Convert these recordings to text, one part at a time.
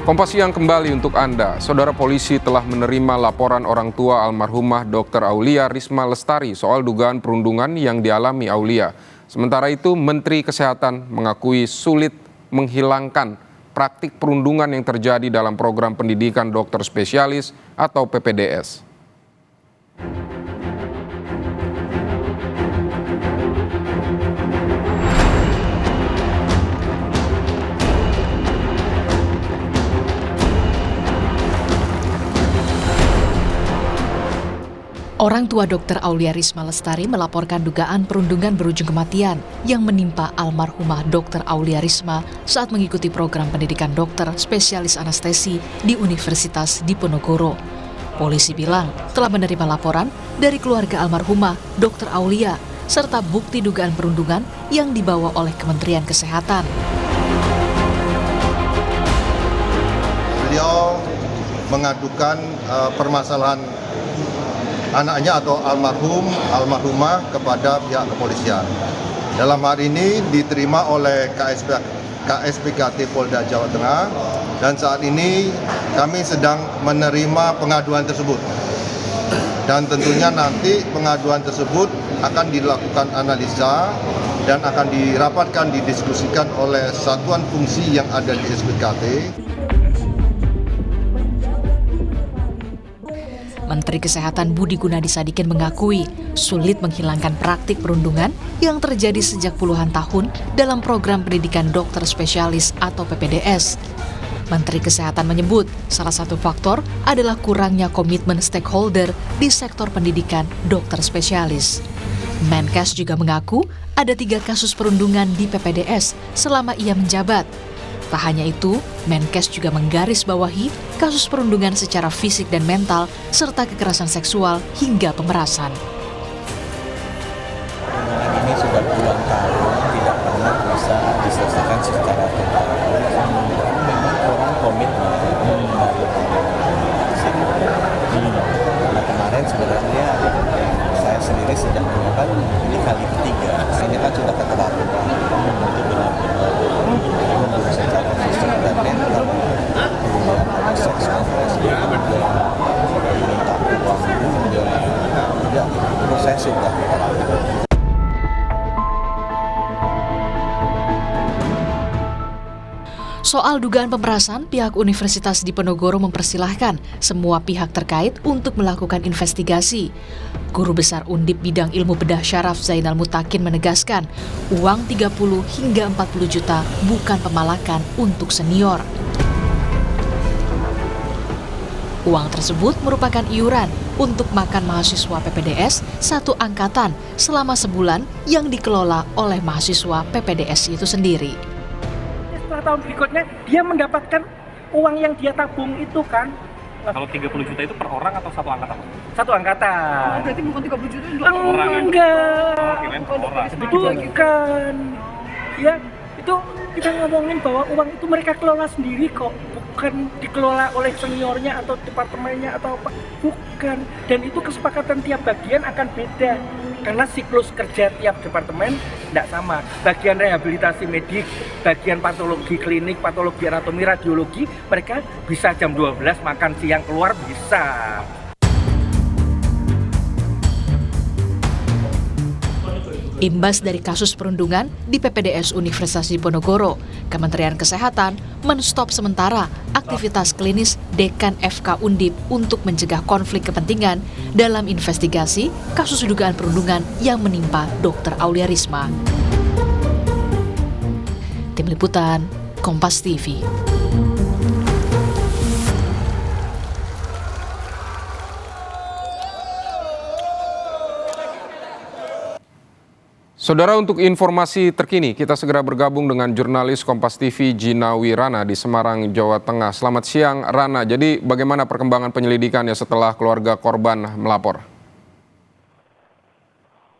Kompas Siang kembali untuk Anda. Saudara, polisi telah menerima laporan orang tua almarhumah Dr. Aulia Risma Lestari soal dugaan perundungan yang dialami Aulia. Sementara itu, Menteri Kesehatan mengakui sulit menghilangkan praktik perundungan yang terjadi dalam program pendidikan dokter spesialis atau PPDS. Orang tua Dr. Aulia Risma Lestari melaporkan dugaan perundungan berujung kematian yang menimpa almarhumah Dr. Aulia Risma saat mengikuti program pendidikan dokter spesialis anestesi di Universitas Diponegoro. Polisi bilang telah menerima laporan dari keluarga almarhumah Dr. Aulia serta bukti dugaan perundungan yang dibawa oleh Kementerian Kesehatan. Beliau mengadukan permasalahan anaknya atau almarhumah kepada pihak kepolisian. Dalam hari ini diterima oleh KSPKT Polda Jawa Tengah dan saat ini kami sedang menerima pengaduan tersebut. Dan tentunya nanti pengaduan tersebut akan dilakukan analisa dan akan dirapatkan, didiskusikan oleh satuan fungsi yang ada di SPKT. Menteri Kesehatan Budi Gunadi Sadikin mengakui sulit menghilangkan praktik perundungan yang terjadi sejak puluhan tahun dalam program pendidikan dokter spesialis atau PPDS. Menteri Kesehatan menyebut salah satu faktor adalah kurangnya komitmen stakeholder di sektor pendidikan dokter spesialis. Menkes juga mengaku ada 3 kasus perundungan di PPDS selama ia menjabat. Tak hanya itu, Menkes juga menggarisbawahi kasus perundungan secara fisik dan mental, serta kekerasan seksual hingga pemerasan. Perundungan ini sudah puluhan tahun tidak pernah bisa diselesaikan secara total. Memang kurang komitmen dari Karena kemarin sebenarnya saya sendiri sedang menjabat ini kali ketiga. Ini kan sudah keterlaluan untuk benar-benar menunduk secara fisik dan mental. Kemudian ada seks kontrasi, kemudian minta uang, kemudian menurut saya sudah keterlaluan. Soal dugaan pemerasan, pihak Universitas Diponegoro mempersilahkan semua pihak terkait untuk melakukan investigasi. Guru Besar Undip Bidang Ilmu Bedah Syaraf Zainal Mutakin menegaskan, uang 30 hingga 40 juta bukan pemalakan untuk senior. Uang tersebut merupakan iuran untuk makan mahasiswa PPDS satu angkatan selama sebulan yang dikelola oleh mahasiswa PPDS itu sendiri. Setelah tahun berikutnya dia mendapatkan uang yang dia tabung itu kan. Kalau 30 juta itu per orang atau satu angkatan? Satu angkatan. Oh, berarti bukan 30 juta itu orang. Enggak. Kirain per orang. Bukan. Ya, itu kita ngomongin bahwa uang itu mereka kelola sendiri kok. Bukan dikelola oleh seniornya atau departemennya atau apa. Bukan. Dan itu kesepakatan tiap bagian akan beda. Karena siklus kerja tiap departemen tidak sama. Bagian rehabilitasi medik, bagian patologi klinik, patologi anatomi, radiologi, mereka bisa jam 12 makan siang keluar bisa. Imbas dari kasus perundungan di PPDS Universitas Diponegoro, Kementerian Kesehatan menstop sementara aktivitas klinis Dekan FK Undip untuk mencegah konflik kepentingan dalam investigasi kasus dugaan perundungan yang menimpa Dr. Aulia Risma. Tim Liputan, Kompas TV. Saudara, untuk informasi terkini, kita segera bergabung dengan jurnalis Kompas TV Gina Wirana di Semarang, Jawa Tengah. Selamat siang, Rana. Jadi bagaimana perkembangan penyelidikannya setelah keluarga korban melapor?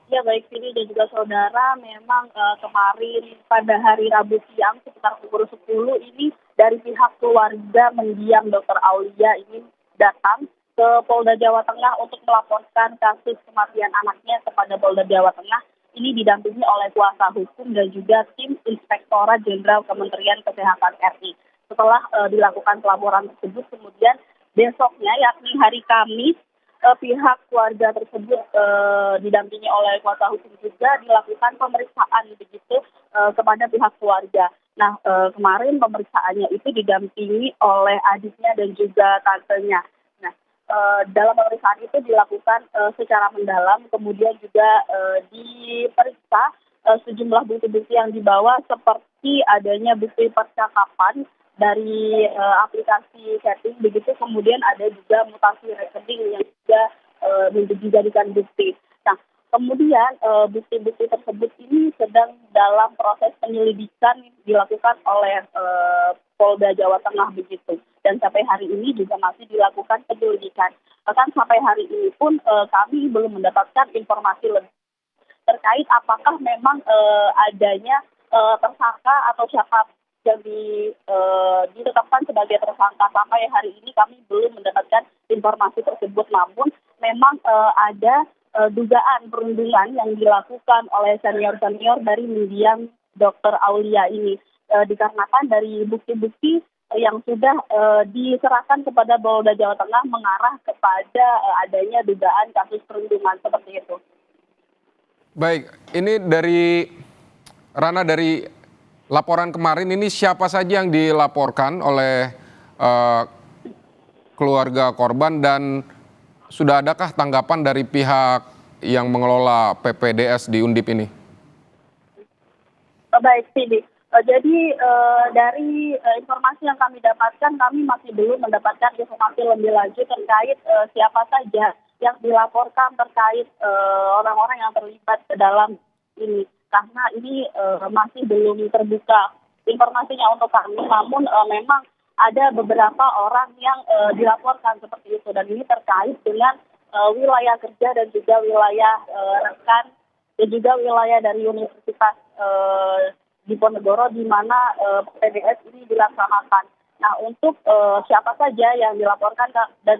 Ya baik, Vini dan juga saudara, memang kemarin pada hari Rabu siang sekitar pukul 10 ini dari pihak keluarga mendiang Dr. Aulia ini datang ke Polda Jawa Tengah untuk melaporkan kasus kematian anaknya kepada Polda Jawa Tengah. Ini didampingi oleh kuasa hukum dan juga tim Inspektorat Jenderal Kementerian Kesehatan RI. setelah dilakukan pelaporan tersebut, kemudian besoknya yakni hari Kamis pihak keluarga tersebut didampingi oleh kuasa hukum juga dilakukan pemeriksaan begitu kepada pihak keluarga. Nah, kemarin pemeriksaannya itu didampingi oleh adiknya dan juga tantenya. Nah, dalam pemeriksaan itu dilakukan secara mendalam, kemudian juga diperiksa sejumlah bukti-bukti yang dibawa seperti adanya bukti percakapan dari aplikasi chatting begitu, kemudian ada juga mutasi rekening yang juga dijadikan bukti. Nah, kemudian bukti-bukti tersebut ini sedang dalam proses penyelidikan dilakukan oleh Polda Jawa Tengah begitu, dan sampai hari ini juga masih dilakukan penyelidikan. Bahkan sampai hari ini pun kami belum mendapatkan informasi lebih terkait apakah memang adanya tersangka atau siapa yang ditetapkan sebagai tersangka. Sampai hari ini kami belum mendapatkan informasi tersebut, namun memang ada dugaan perundungan yang dilakukan oleh senior-senior dari mendiang Dr. Aulia ini, dikarenakan dari bukti-bukti yang sudah diserahkan kepada Polda Jawa Tengah mengarah kepada adanya dugaan kasus perundungan seperti itu. Baik, ini dari Rana, dari laporan kemarin ini siapa saja yang dilaporkan oleh keluarga korban dan sudah adakah tanggapan dari pihak yang mengelola PPDS di Undip ini? Baik, Sidi. Jadi dari informasi yang kami dapatkan, kami masih belum mendapatkan informasi lebih lanjut terkait siapa saja yang dilaporkan terkait orang-orang yang terlibat ke dalam ini. Karena ini masih belum terbuka informasinya untuk kami, namun memang ada beberapa orang yang dilaporkan seperti itu, dan ini terkait dengan wilayah kerja dan juga wilayah rekan dan juga wilayah dari Universitas Diponegoro di mana PDS ini dilaksanakan. Nah, untuk siapa saja yang dilaporkan dan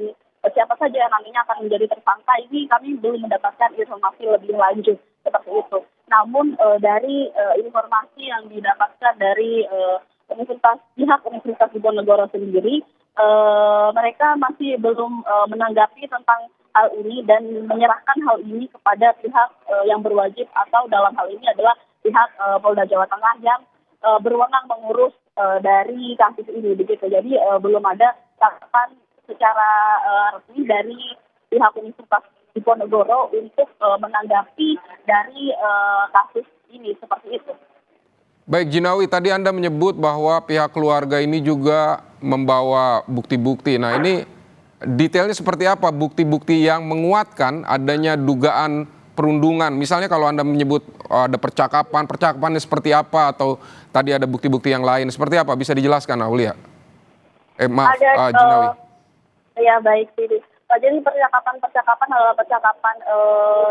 siapa saja yang nantinya akan menjadi tersangka ini kami belum mendapatkan informasi lebih lanjut seperti itu. Namun dari informasi yang didapatkan dari pihak Universitas Diponegoro sendiri, mereka masih belum menanggapi tentang hal ini dan menyerahkan hal ini kepada pihak yang berwajib, atau dalam hal ini adalah pihak Polda Jawa Tengah yang berwenang mengurus dari kasus ini begitu. Jadi belum ada tanggapan secara resmi dari pihak Universitas Diponegoro untuk menanggapi dari kasus ini seperti itu. Baik, Jinawi, tadi Anda menyebut bahwa pihak keluarga ini juga membawa bukti-bukti. Nah, ini detailnya seperti apa bukti-bukti yang menguatkan adanya dugaan perundungan? Misalnya kalau Anda menyebut ada percakapannya seperti apa, atau tadi ada bukti-bukti yang lain seperti apa? Bisa dijelaskan, Aulia? Jinawi. Ya, baik, Sidi. Jadi percakapan adalah percakapan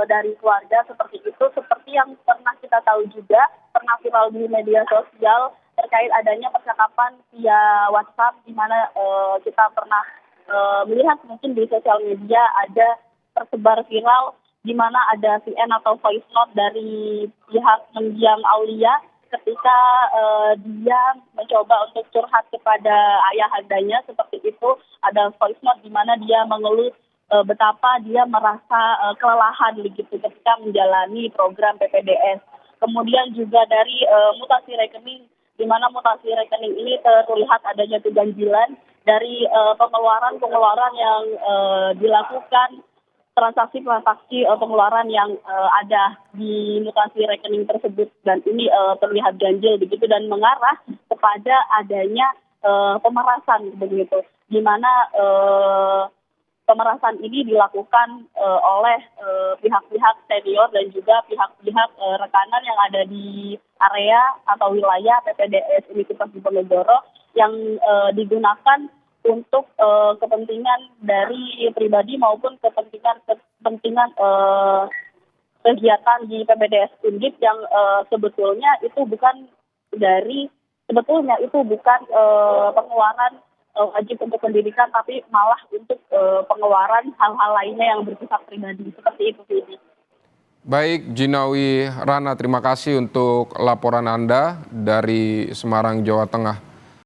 dari keluarga seperti itu, seperti yang pernah kita tahu juga, pernah viral di media sosial terkait adanya percakapan via WhatsApp, di mana kita pernah melihat mungkin di sosial media ada tersebar viral di mana ada VN atau voice note dari pihak mendiang Aulia ketika dia mencoba untuk curhat kepada ayahandanya seperti itu. Ada voice note di mana dia mengeluh betapa dia merasa kelelahan begitu ketika menjalani program PPDS. Kemudian juga dari mutasi rekening, di mana mutasi rekening ini terlihat adanya keganjilan dari pengeluaran yang dilakukan, transaksi pengeluaran yang ada di mutasi rekening tersebut, dan ini terlihat ganjil begitu dan mengarah kepada adanya pemerasan begitu, di mana pemerasan ini dilakukan oleh pihak-pihak senior dan juga pihak-pihak rekanan yang ada di area atau wilayah PPDS Universitas Diponegoro yang digunakan untuk kepentingan dari pribadi maupun kepentingan kegiatan di PPDS Undip yang sebetulnya itu bukan pengeluaran wajib untuk pendidikan, tapi malah untuk pengeluaran hal-hal lainnya yang bersifat pribadi seperti itu. Baik, Jinawi Rana, terima kasih untuk laporan Anda dari Semarang, Jawa Tengah.